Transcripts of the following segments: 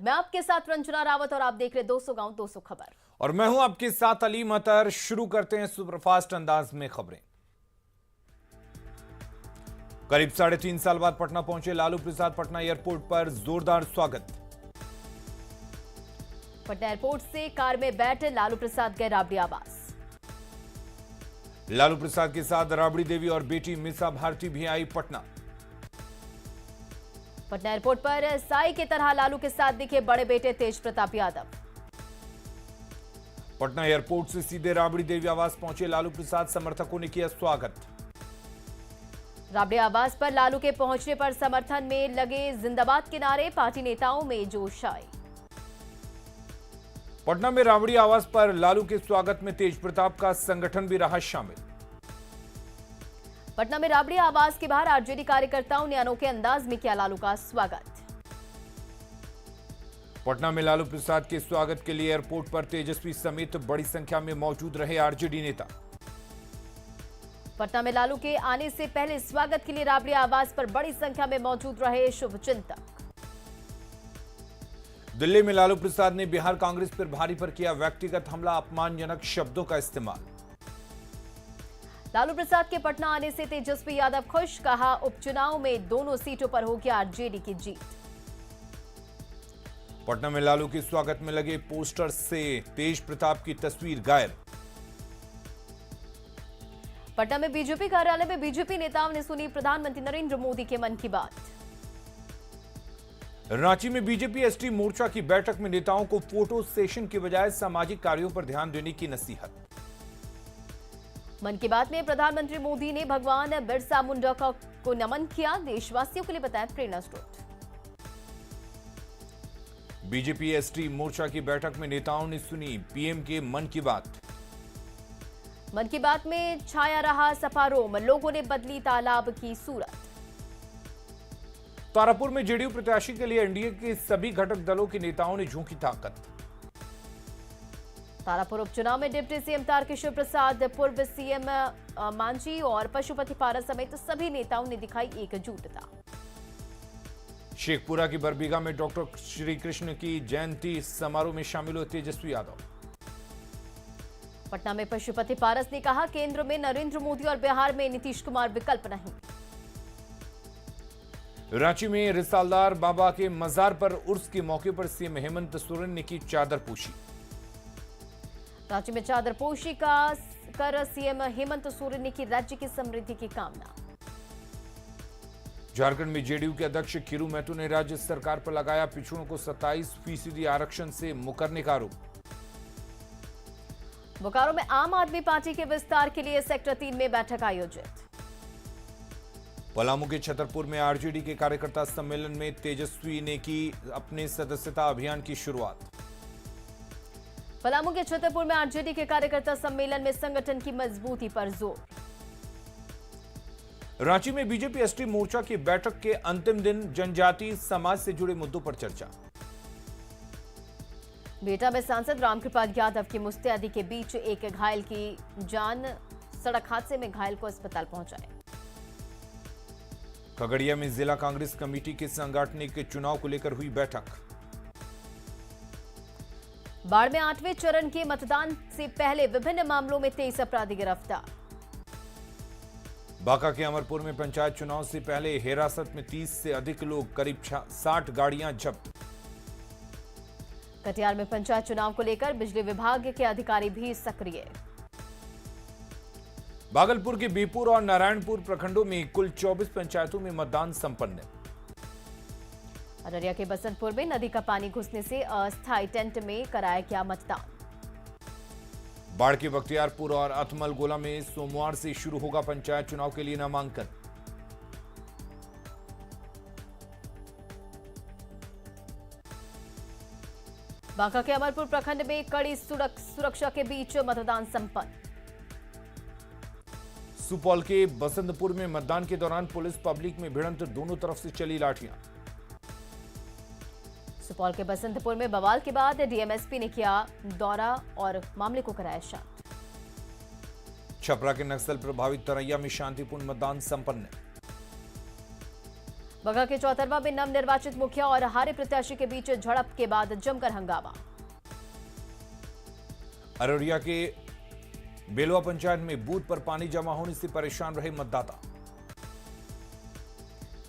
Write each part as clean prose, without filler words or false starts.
मैं आपके साथ रंजना रावत और आप देख रहे 200 गांव 200 खबर। और मैं हूं आपके साथ अली मतर। शुरू करते हैं सुपरफास्ट अंदाज में खबरें। करीब 3.5 साल बाद पटना पहुंचे लालू प्रसाद। पटना एयरपोर्ट पर जोरदार स्वागत। पटना एयरपोर्ट से कार में बैठे लालू प्रसाद गए राबड़ी आवास। लालू प्रसाद के साथ राबड़ी देवी और बेटी मिसा भारती भी आई पटना। पटना एयरपोर्ट पर साई की तरह लालू के साथ दिखे बड़े बेटे तेज प्रताप यादव। पटना एयरपोर्ट से सीधे राबड़ी देवी आवास पहुंचे लालू प्रसाद। समर्थकों ने किया स्वागत। राबड़ी आवास पर लालू के पहुंचने पर समर्थन में लगे जिंदाबाद के नारे। पार्टी नेताओं में जोश आई। पटना में राबड़ी आवास पर लालू के स्वागत में तेज प्रताप का संगठन भी रहा शामिल। पटना में राबड़ी आवास के बाहर आरजेडी कार्यकर्ताओं ने अनोखे अंदाज में किया लालू का स्वागत। पटना में लालू प्रसाद के स्वागत के लिए एयरपोर्ट पर तेजस्वी समेत बड़ी संख्या में मौजूद रहे आरजेडी नेता। पटना में लालू के आने से पहले स्वागत के लिए राबड़ी आवास पर बड़ी संख्या में मौजूद रहे शुभचिंतक। दिल्ली में लालू प्रसाद ने बिहार कांग्रेस पर भारी पर किया व्यक्तिगत हमला। अपमानजनक शब्दों का इस्तेमाल। लालू प्रसाद के पटना आने से तेजस्वी यादव खुश। कहा उपचुनाव में दोनों सीटों पर होगी आरजेडी की जीत। पटना में लालू के स्वागत में लगे पोस्टर से तेज प्रताप की तस्वीर गायब। पटना में बीजेपी कार्यालय में बीजेपी नेताओं ने सुनी प्रधानमंत्री नरेंद्र मोदी के मन की बात। रांची में बीजेपी एसटी मोर्चा की बैठक में नेताओं को फोटो सेशन के बजाय सामाजिक कार्यों पर ध्यान देने की नसीहत। मन की बात में प्रधानमंत्री मोदी ने भगवान बिरसा मुंडा को नमन किया। देशवासियों के लिए बताया प्रेरणा स्रोत। बीजेपी एसटी मोर्चा की बैठक में नेताओं ने सुनी पीएम के मन की बात। मन की बात में छाया रहा सफारोम। लोगों ने बदली तालाब की सूरत। तारापुर में जेडीयू प्रत्याशी के लिए एनडीए के सभी घटक दलों के नेताओं ने झोंकी ताकत। तारापुर उपचुनाव में डिप्टी सीएम तारकिशोर प्रसाद, पूर्व सीएम मांझी और पशुपति पारस समेत सभी नेताओं ने दिखाई एकजुटता। शेखपुरा की बरबीघा में डॉक्टर श्री कृष्ण की जयंती समारोह में शामिल हुए तेजस्वी यादव। पटना में पशुपति पारस ने कहा केंद्र में नरेंद्र मोदी और बिहार में नीतीश कुमार विकल्प नहीं। रांची में रिसालदार बाबा के मजार पर उर्स के मौके पर सीएम हेमंत सोरेन ने की चादर पोशी। रांची में चादर पोशी का कर सीएम हेमंत सोरेन ने की राज्य की समृद्धि की कामना। झारखंड में जेडीयू के अध्यक्ष खीरू महतो ने राज्य सरकार पर लगाया पिछड़ों को 27% आरक्षण से मुकरने का आरोप। बोकारो में आम आदमी पार्टी के विस्तार के लिए सेक्टर 3 में बैठक आयोजित। पलामू के छतरपुर में आरजेडी के कार्यकर्ता सम्मेलन में तेजस्वी ने की अपने सदस्यता अभियान की शुरुआत। पलामू के छतरपुर में आरजेडी के कार्यकर्ता सम्मेलन में संगठन की मजबूती पर जोर। रांची में बीजेपी एसटी मोर्चा की बैठक के अंतिम दिन जनजातीय समाज से जुड़े मुद्दों पर चर्चा। बेटा में सांसद रामकृपाल यादव की मुस्तैदी के बीच एक घायल की जान। सड़क हादसे में घायल को अस्पताल पहुंचाया। खगड़िया में जिला कांग्रेस कमेटी के सांगठनिक चुनाव को लेकर हुई बैठक। बाढ़ में 8वें चरण के मतदान से पहले विभिन्न मामलों में 23 अपराधी गिरफ्तार। बांका के अमरपुर में पंचायत चुनाव से पहले हिरासत में 30 से अधिक लोग, करीब 60 गाड़ियां जब्त। कटिहार में पंचायत चुनाव को लेकर बिजली विभाग के अधिकारी भी सक्रिय। भागलपुर के बीपुर और नारायणपुर प्रखंडों में कुल 24 पंचायतों में मतदान संपन्न। अररिया के बसंतपुर में नदी का पानी घुसने से अस्थायी टेंट में कराया गया मतदान। बाढ़ के बख्तियारपुर और अथमल गोला में सोमवार से शुरू होगा पंचायत चुनाव के लिए नामांकन। बांका के अमरपुर प्रखंड में कड़ी सुरक्षा के बीच मतदान संपन्न। सुपौल के बसंतपुर में मतदान के दौरान पुलिस पब्लिक में भिड़ंत, दोनों तरफ से चली लाठियां। सुपौल के बसंतपुर में बवाल के बाद डीएमएसपी ने किया दौरा और मामले को कराया शांत। छपरा के नक्सल प्रभावित तरैया में शांतिपूर्ण मतदान संपन्न। बगहा के चौतरवा में नवनिर्वाचित मुखिया और हारे प्रत्याशी के बीच झड़प के बाद जमकर हंगामा। अररिया के बेलवा पंचायत में बूथ पर पानी जमा होने से परेशान रहे मतदाता।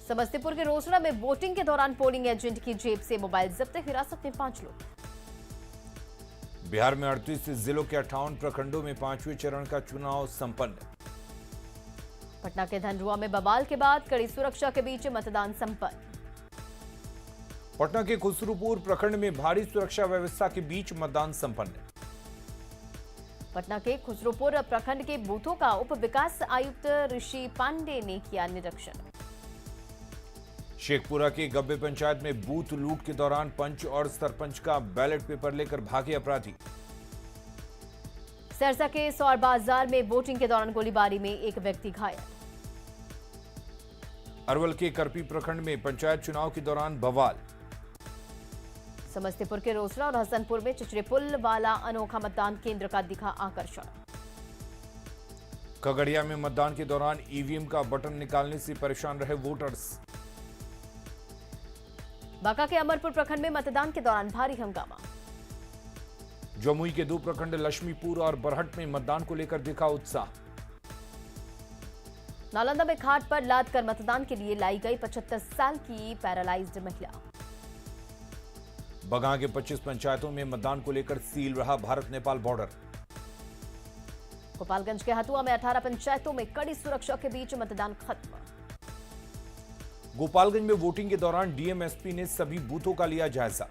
समस्तीपुर के रोसड़ा में वोटिंग के दौरान पोलिंग एजेंट की जेब से मोबाइल जब्त, हिरासत में 5 लोग। बिहार में 38 जिलों के 58 प्रखंडों में 5वें चरण का चुनाव संपन्न। पटना के धनरुआ में बवाल के बाद कड़ी सुरक्षा के बीच मतदान संपन्न। पटना के खुसरूपुर प्रखंड में भारी सुरक्षा व्यवस्था के बीच मतदान संपन्न। पटना के खुसरूपुर प्रखंड के बूथों का उप विकास आयुक्त ऋषि पांडे ने किया निरीक्षण। शेखपुरा के गब्बे पंचायत में बूथ लूट के दौरान पंच और सरपंच का बैलेट पेपर लेकर भागे अपराधी। सरसा के सौर बाजार में वोटिंग के दौरान गोलीबारी में एक व्यक्ति घायल। अरवल के करपी प्रखंड में पंचायत चुनाव के दौरान बवाल। समस्तीपुर के रोसड़ा और हसनपुर में चिचरे पुल वाला अनोखा मतदान केंद्र का दिखा आकर्षण। खगड़िया में मतदान के दौरान ईवीएम का बटन निकालने से परेशान रहे वोटर्स। बांका के अमरपुर प्रखंड में मतदान के दौरान भारी हंगामा। जमुई के 2 प्रखंड लक्ष्मीपुर और बरहट में मतदान को लेकर दिखा उत्साह। नालंदा में घाट पर लाद कर मतदान के लिए लाई गई 75 साल की पैरालाइज्ड महिला। बगहा के 25 पंचायतों में मतदान को लेकर सील रहा भारत नेपाल बॉर्डर। गोपालगंज के हथुआ में 18 पंचायतों में कड़ी सुरक्षा के बीच मतदान खत्म। गोपालगंज में वोटिंग के दौरान डीएम-एसपी ने सभी बूथों का लिया जायजा।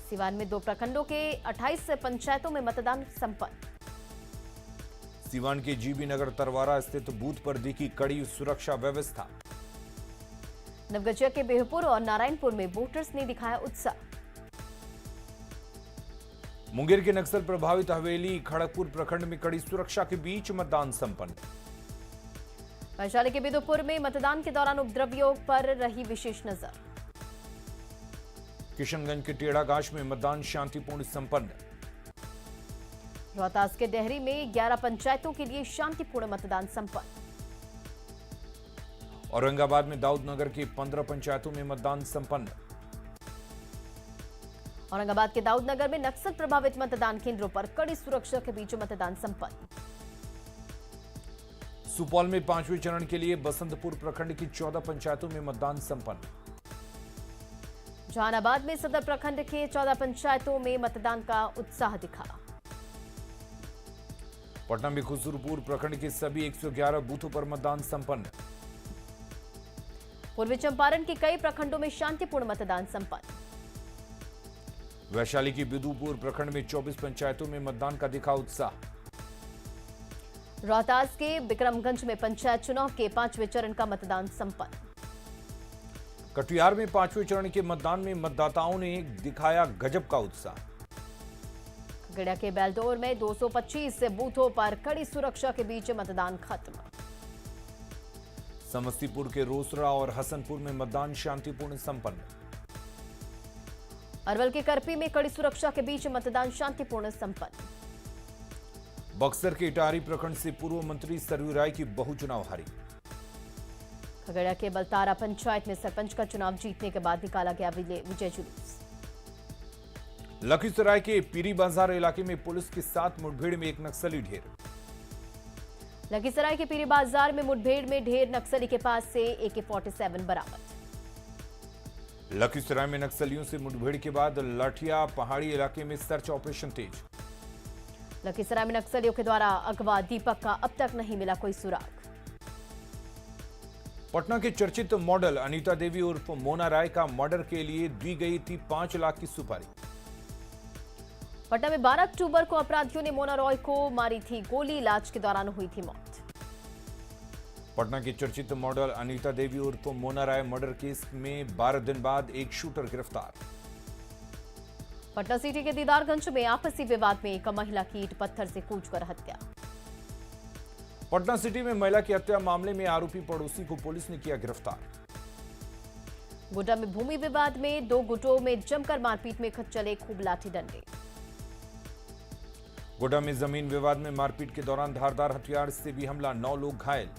सिवान में 2 प्रखंडों के 28 पंचायतों में मतदान संपन्न। सिवान के जीबी नगर तरवारा स्थित बूथ पर दिखी कड़ी सुरक्षा व्यवस्था। नवगछिया के बेहपुर और नारायणपुर में वोटर्स ने दिखाया उत्साह। मुंगेर के नक्सल प्रभावित हवेली खड़गपुर प्रखंड में कड़ी सुरक्षा के बीच मतदान संपन्न। वैशाली के बिदुपुर में मतदान के दौरान उपद्रवियों पर रही विशेष नजर। किशनगंज के टेढ़ागाछ में मतदान शांतिपूर्ण संपन्न। रोहतास के डेहरी में 11 पंचायतों के लिए शांतिपूर्ण मतदान संपन्न। औरंगाबाद में दाऊदनगर के 15 पंचायतों में मतदान संपन्न। औरंगाबाद के दाऊदनगर में नक्सल प्रभावित मतदान केंद्रों पर कड़ी सुरक्षा के बीच मतदान संपन्न। सुपौल में 5वें चरण के लिए बसंतपुर प्रखंड की 14 पंचायतों में मतदान संपन्न। जहानाबाद में सदर प्रखंड के 14 पंचायतों में मतदान का उत्साह दिखा। पटना में खुसरूपुर प्रखंड के सभी 111 बूथों पर मतदान संपन्न। पूर्वी चंपारण के कई प्रखंडों में शांतिपूर्ण मतदान संपन्न। वैशाली की बिदुपुर प्रखंड में 24 पंचायतों में मतदान का दिखा उत्साह। रोहतास के बिक्रमगंज में पंचायत चुनाव के 5वें चरण का मतदान संपन्न। कटिहार में 5वें चरण के मतदान में मतदाताओं ने दिखाया गजब का उत्साह। खगड़िया के बेलदौर में 225 बूथों पर कड़ी सुरक्षा के बीच मतदान खत्म। समस्तीपुर के रोसड़ा और हसनपुर में मतदान शांतिपूर्ण संपन्न। अरवल के करपी में कड़ी सुरक्षा के बीच मतदान शांतिपूर्ण संपन्न। बक्सर के इटारी प्रखंड से पूर्व मंत्री सरयू राय की बहु चुनाव हारी। खगड़िया के बलतारा पंचायत में सरपंच का चुनाव जीतने के बाद निकाला गया विजय जुलूस। लखीसराय के पीरी बाजार इलाके में पुलिस के साथ मुठभेड़ में एक नक्सली ढेर। लखीसराय के पीरी बाजार में मुठभेड़ में ढेर नक्सली के पास से AK-47 बरामद। लखीसराय में नक्सलियों से मुठभेड़ के बाद लाठिया पहाड़ी इलाके में सर्च ऑपरेशन तेज। लखीसराय में नक्सलियों के द्वारा अगवा दीपक का अब तक नहीं मिला कोई सुराग। पटना के चर्चित मॉडल अनीता देवी उर्फ मोना राय का मर्डर के लिए दी गई थी 5 लाख की सुपारी। पटना में 12 अक्टूबर को अपराधियों ने मोना रॉय को मारी थी गोली, इलाज के दौरान हुई थी मौत। पटना की चर्चित मॉडल अनीता देवी उर्फ मोना राय मर्डर केस में 12 दिन बाद एक शूटर गिरफ्तार। पटना सिटी के दीदारगंज में आपसी विवाद में एक महिला की ईंट पत्थर से कूचकर हत्या। पटना सिटी में महिला की हत्या मामले में आरोपी पड़ोसी को पुलिस ने किया गिरफ्तार। गोड्डा में भूमि विवाद में 2 गुटों में जमकर मारपीट में चले खूब लाठी डंडे। गोड्डा में जमीन विवाद में मारपीट के दौरान धारदार हथियार से भी हमला, 9 लोग घायल।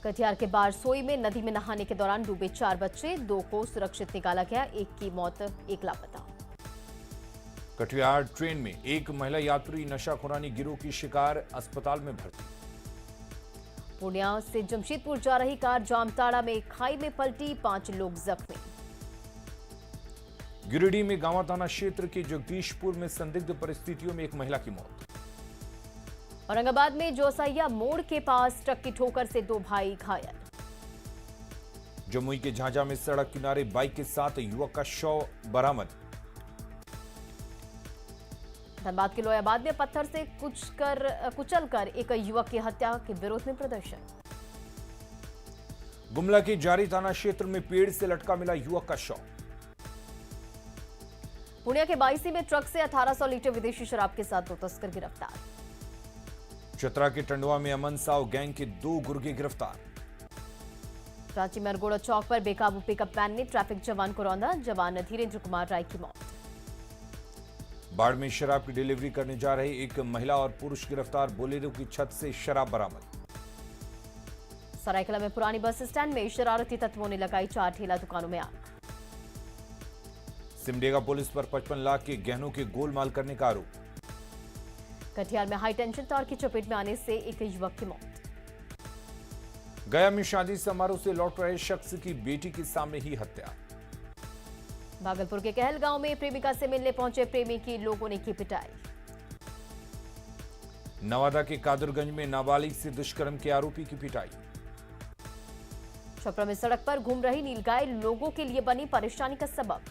कटिहार के बारसोई में नदी में नहाने के दौरान डूबे 4 बच्चे, 2 को सुरक्षित निकाला गया, एक की मौत, एक लापता। कटिहार ट्रेन में एक महिला यात्री नशाखुरानी गिरोह की शिकार, अस्पताल में भर्ती। पूर्णिया से जमशेदपुर जा रही कार जामताड़ा में खाई में पलटी, 5 लोग जख्मी। गिरिडीह में गांवा थाना क्षेत्र के जगदीशपुर में संदिग्ध परिस्थितियों में एक महिला की मौत। औरंगाबाद में जोसैया मोड़ के पास ट्रक की ठोकर से 2 भाई घायल। जमुई के झांझा में सड़क किनारे बाइक के साथ युवक का शव बरामद। धनबाद के लोयाबाद में पत्थर से कुचलकर एक युवक की हत्या के विरोध में प्रदर्शन। गुमला के जारी थाना क्षेत्र में पेड़ से लटका मिला युवक का शव। पुणे के बाईसी में ट्रक से 1800 लीटर विदेशी शराब के साथ 2 तस्कर गिरफ्तार। चतरा के टंडवा में अमन साव गैंग के 2 गुर्गे गिरफ्तार। रांची में अरगोड़ा चौक पर बेकाबू पिकअप वैन ने ट्रैफिक जवान को रौंदा, जवान धीरेन्द्र कुमार राय की मौत। बाढ़ में शराब की डिलीवरी करने जा रहे एक महिला और पुरुष गिरफ्तार, बोलेरो की छत से शराब बरामद। सरायकला में पुरानी बस स्टैंड में शरारती तत्वों ने लगाई 4 ठेला दुकानों में आग। सिमडेगा पुलिस पर 55 लाख के गहनों के गोलमाल करने का आरोप। कटिहार में हाई टेंशन तार की चपेट में आने से एक युवक की मौत। गया में शादी समारोह से लौट रहे शख्स की बेटी के सामने ही हत्या। भागलपुर के कहलगांव में प्रेमिका से मिलने पहुंचे प्रेमी की लोगों ने की पिटाई। नवादा के कादरगंज में नाबालिग से दुष्कर्म के आरोपी की पिटाई। छपरा में सड़क पर घूम रही नीलगाय लोगों के लिए बनी परेशानी का सबब।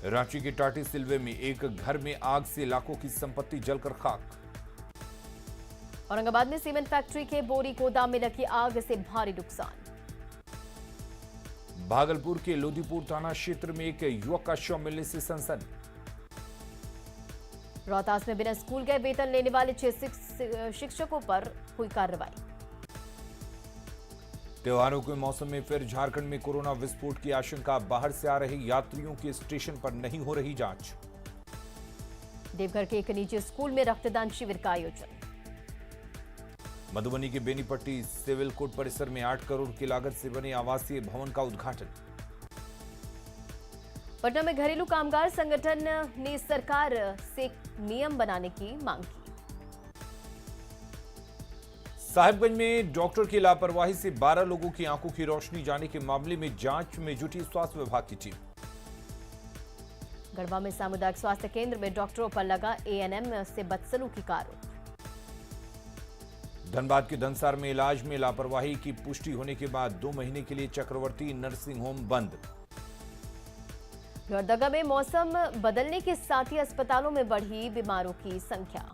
रांची के टाटी सिलवे में एक घर में आग से लाखों की संपत्ति जलकर खाक। औरंगाबाद में सीमेंट फैक्ट्री के बोरी गोदाम में लगी आग से भारी नुकसान। भागलपुर के लोदीपुर थाना क्षेत्र में एक युवक का शव मिलने से सनसनी। रोहतास में बिना स्कूल गए वेतन लेने वाले 6 शिक्षकों पर हुई कार्रवाई। त्योहारों के मौसम में फिर झारखंड में कोरोना विस्फोट की आशंका, बाहर से आ रहे यात्रियों के स्टेशन पर नहीं हो रही जांच। देवघर के एक निजी स्कूल में रक्तदान शिविर का आयोजन। मधुबनी के बेनीपट्टी सिविल कोर्ट परिसर में 8 करोड़ की लागत से बने आवासीय भवन का उद्घाटन। पटना में घरेलू कामगार संगठन ने सरकार से नियम बनाने की मांग की। साहिबगंज में डॉक्टर की लापरवाही से 12 लोगों की आंखों की रोशनी जाने के मामले में जांच में जुटी स्वास्थ्य विभाग की टीम। गढ़वा में सामुदायिक स्वास्थ्य केंद्र में डॉक्टरों पर लगा एएनएम से बदसलूकी का आरोप। धनबाद के धनसार में इलाज में लापरवाही की पुष्टि होने के बाद 2 महीने के लिए चक्रवर्ती नर्सिंग होम बंद। लोहरदगा में मौसम बदलने के साथ ही अस्पतालों में बढ़ी बीमारों की संख्या।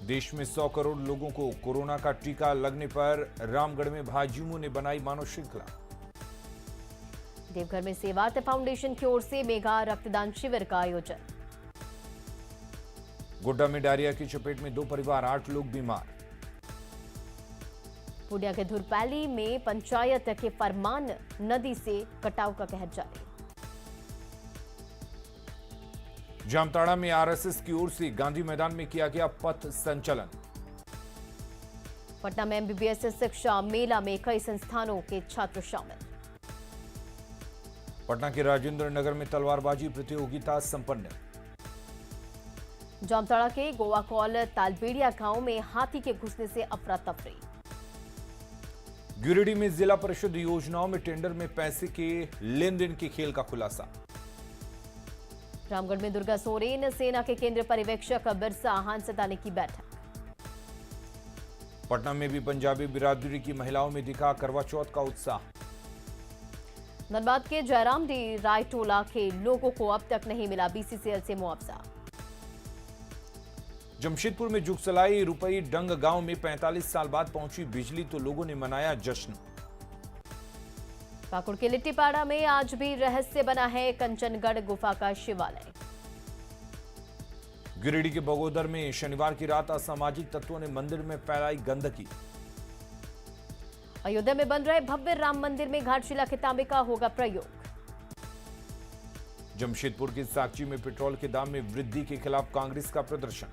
देश में 100 करोड़ लोगों को कोरोना का टीका लगने पर रामगढ़ में भाजयुमों ने बनाई मानव श्रृंखला। देवघर में सेवार्थ फाउंडेशन की ओर से मेगा रक्तदान शिविर का आयोजन। गोड्डा में डायरिया की चपेट में 2 परिवार, 8 लोग बीमार। पूर्णिया के धुरपैली में पंचायत के फरमान नदी से कटाव का कहर जारी। जामताड़ा में आरएसएस की ओर से गांधी मैदान में किया गया पथ संचलन। पटना में एमबीबीएस शिक्षा मेला में कई संस्थानों के छात्र शामिल। पटना के राजेंद्र नगर में तलवारबाजी प्रतियोगिता संपन्न। जामताड़ा के गोवा कॉल तालबेड़िया गांव में हाथी के घुसने से अफरा तफरी। गिरिडीह में जिला परिषद योजनाओं में टेंडर में पैसे के लेन देन के खेल का खुलासा। रामगढ़ में दुर्गा सोरेन सेना के केंद्रीय पर्यवेक्षक बिरसा हांसदा ने की बैठक। पटना में भी पंजाबी बिरादरी की महिलाओं में दिखा करवा चौथ का उत्साह। धनबाद के जयराम डी रायटोला के लोगों को अब तक नहीं मिला बीसीसीएल से मुआवजा। जमशेदपुर में जुगसलाई रुपई डंग गांव में 45 साल बाद पहुंची बिजली तो लोगों ने मनाया जश्न। पाकुड़ के लिट्टीपाड़ा में आज भी रहस्य बना है कंचनगढ़ गुफा का शिवालय। गिरिडीह के बगोदर में शनिवार की रात असामाजिक तत्वों ने मंदिर में फैलाई गंदगी। अयोध्या में बन रहे भव्य राम मंदिर में घाटशिला के तांबे का होगा प्रयोग। जमशेदपुर के साकची में पेट्रोल के दाम में वृद्धि के खिलाफ कांग्रेस का प्रदर्शन।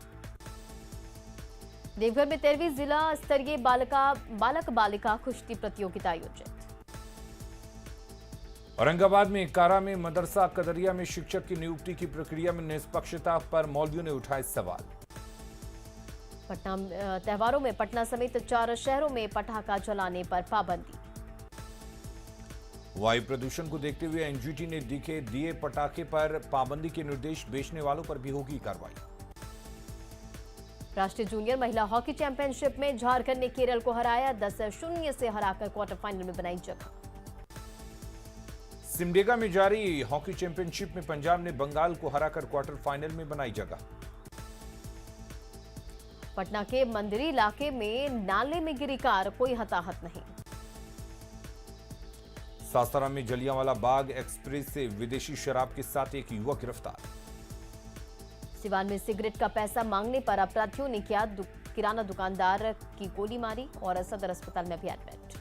देवघर में 13वीं जिला स्तरीय बालक बालिका कुश्ती प्रतियोगिता आयोजित। औरंगाबाद में कारा में मदरसा कदरिया में शिक्षक की नियुक्ति की प्रक्रिया में निष्पक्षता पर मौलवियों ने उठाए सवाल। पटना त्योहारों में पटना समेत 4 शहरों में पटाखा जलाने पर पाबंदी। वायु प्रदूषण को देखते हुए एनजीटी ने दिए पटाखे पर पाबंदी के निर्देश, बेचने वालों पर भी होगी कार्रवाई। राष्ट्रीय जूनियर महिला हॉकी चैंपियनशिप में झारखंड ने केरल को हराया, 10-0 से हराकर क्वार्टर फाइनल में बनाई जगह। सिमडेगा में जारी हॉकी चैंपियनशिप में पंजाब ने बंगाल को हराकर क्वार्टर फाइनल में बनाई जगह। पटना के मंदिरी इलाके में नाले में गिरी कार, कोई हताहत नहीं। सासाराम में जलियांवाला बाग एक्सप्रेस से विदेशी शराब के साथ एक युवक गिरफ्तार। सिवान में सिगरेट का पैसा मांगने पर अपराधियों ने किया किराना दुकानदार की गोली मारी और सदर अस्पताल में भी एडमिट।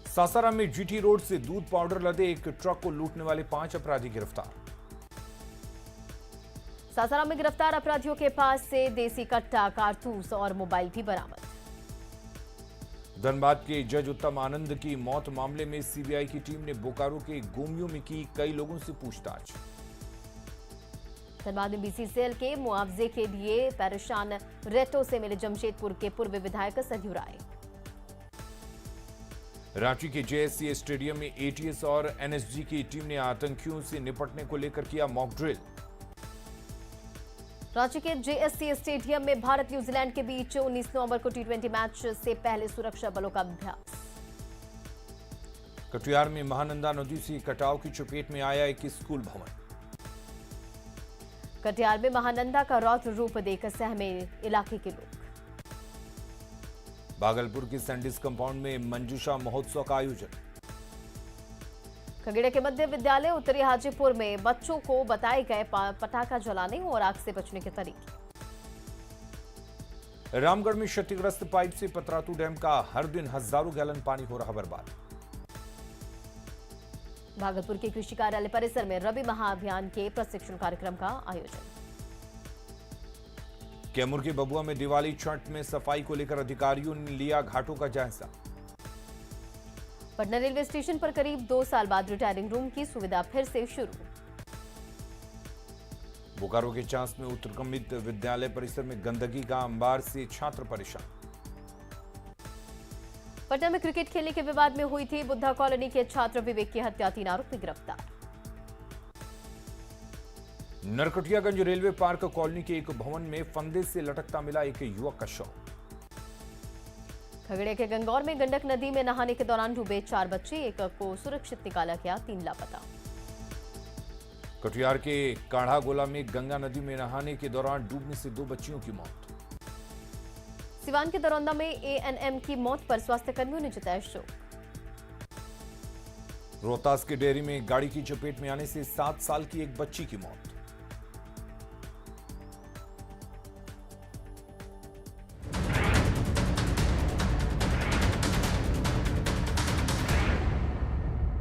सासाराम में जीटी रोड से दूध पाउडर लदे एक ट्रक को लूटने वाले 5 अपराधी गिरफ्तार। सासाराम में गिरफ्तार अपराधियों के पास से देसी कट्टा, कारतूस और मोबाइल भी बरामद। धनबाद के जज उत्तम आनंद की मौत मामले में सीबीआई की टीम ने बोकारो के गोमियों में की कई लोगों से पूछताछ। धनबाद में बीसीसीएल के मुआवजे के लिए परेशान रेटो से मिले जमशेदपुर के पूर्व विधायक सरयू राय। रांची के जेएससी स्टेडियम में एटीएस और एनएसजी की टीम ने आतंकियों से निपटने को लेकर किया मॉक ड्रिल। रांची के जेएससी स्टेडियम में भारत न्यूजीलैंड के बीच 19 नवंबर को टी20 मैच से पहले सुरक्षा बलों का अभ्यास। कटिहार में महानंदा नदी से कटाव की चपेट में आया एक स्कूल भवन। कटिहार में महानंदा का रौद्र रूप देख सहमे इलाके के लोग। भागलपुर के सैंडिस कंपाउंड में मंजूषा महोत्सव का आयोजन। खगड़िया के मध्य विद्यालय उत्तरी हाजीपुर में बच्चों को बताए गए पटाखा जलाने और आग से बचने के तरीके। रामगढ़ में क्षतिग्रस्त पाइप से पतरातू डैम का हर दिन हजारों गैलन पानी हो रहा बर्बाद। भागलपुर के कृषि कार्यालय परिसर में रबी महाअभियान के प्रशिक्षण कार्यक्रम का आयोजन। कैमूर के बबुआ में दिवाली छठ में सफाई को लेकर अधिकारियों ने लिया घाटों का जायजा। पटना रेलवे स्टेशन पर करीब 2 साल बाद रिटायरिंग रूम की सुविधा फिर से शुरू। बोकारो के चांस में उत्क्रमित विद्यालय परिसर में गंदगी का अंबार से छात्र परेशान। पटना में क्रिकेट खेलने के विवाद में हुई थी बुद्धा कॉलोनी के छात्र विवेक की हत्या, 3 आरोपी गिरफ्तार। नरकटियागंज रेलवे पार्क कॉलोनी के एक भवन में फंदे से लटकता मिला एक युवक का शव। खगड़िया के गंगौर में गंडक नदी में नहाने के दौरान डूबे 4 बच्चे, एक को सुरक्षित निकाला गया, 3 लापता। कटिहार के काढ़ागोला में गंगा नदी में नहाने के दौरान डूबने से 2 बच्चियों की मौत। सिवान के दरौंदा में एएनएम की मौत पर स्वास्थ्य कर्मियों ने जताया शोक। रोहतास के डेयरी में गाड़ी की चपेट में आने से 7 साल की एक बच्ची की मौत।